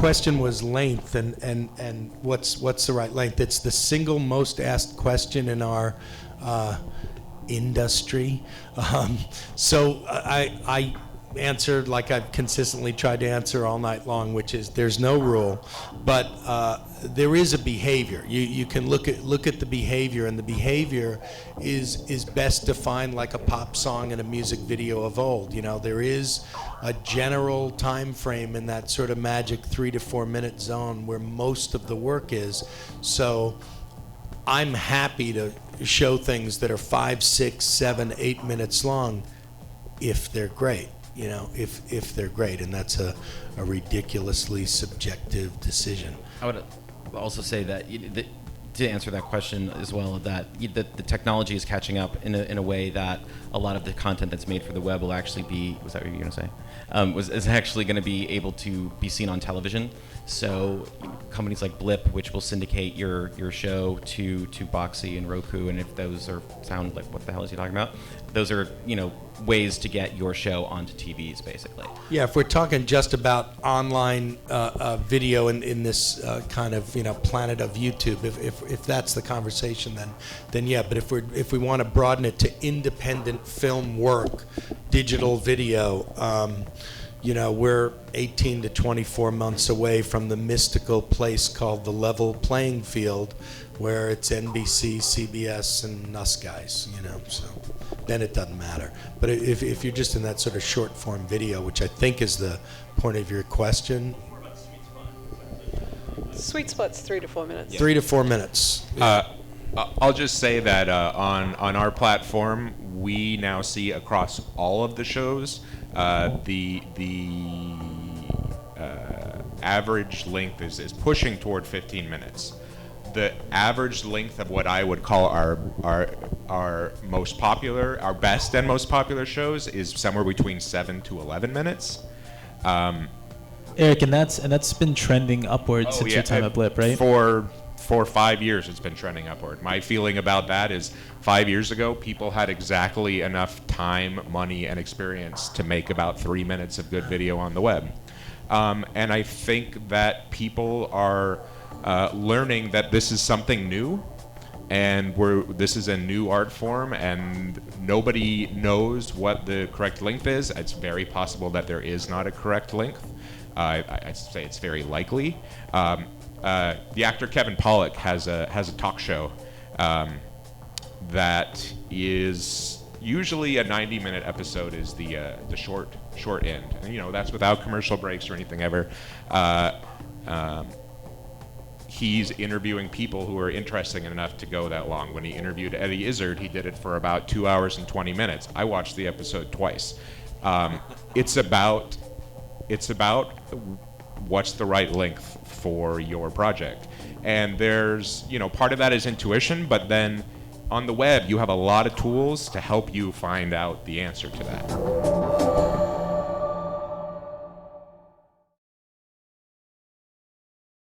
question was length and what's the right length. It's the single most asked question in our industry. So I answered like I've consistently tried to answer all night long, which is there's no rule, but there is a behavior. You can look at the behavior, and the behavior is best defined like a pop song and a music video of old. You know, there is a general time frame in that sort of magic 3 to 4 minute zone where most of the work is. So I'm happy to show things that are 5, 6, 7, 8 minutes long if they're great. You know, if they're great, and that's a ridiculously subjective decision. I would also say that, to answer that question as well, that the technology is catching up in a way that a lot of the content that's made for the web will actually be, was that what you were going to say? Is actually going to be able to be seen on television. So companies like Blip, which will syndicate your show to Boxy and Roku, and if those sound like, what the hell is he talking about? Those are, ways to get your show onto TVs, basically. Yeah, if we're talking just about online video in this kind of planet of YouTube, if that's the conversation, then yeah. But if we want to broaden it to independent film work, digital video, we're 18 to 24 months away from the mystical place called the level playing field, where it's NBC, CBS, and us guys, so then it doesn't matter. But if you're just in that sort of short form video, which I think is the point of your question. Sweet spot's 3 to 4 minutes. 3 to 4 minutes. I'll just say that on our platform, we now see across all of the shows, the average length is pushing toward 15 minutes. The average length of what I would call our most popular, our best and most popular shows is somewhere between 7 to 11 minutes. Eric, and that's been trending upward since your time at Blip, right? For 5 years, it's been trending upward. My feeling about that is 5 years ago, people had exactly enough time, money, and experience to make about 3 minutes of good video on the web. And I think that people are learning that this is something new, and this is a new art form, and nobody knows what the correct length is. It's very possible that there is not a correct length. I'd say it's very likely. The actor Kevin Pollak has a talk show that is usually a 90-minute episode is the short end, and that's without commercial breaks or anything ever. He's interviewing people who are interesting enough to go that long. When he interviewed Eddie Izzard, he did it for about 2 hours and 20 minutes. I watched the episode twice. It's about what's the right length for your project. And there's, part of that is intuition, but then on the web, you have a lot of tools to help you find out the answer to that.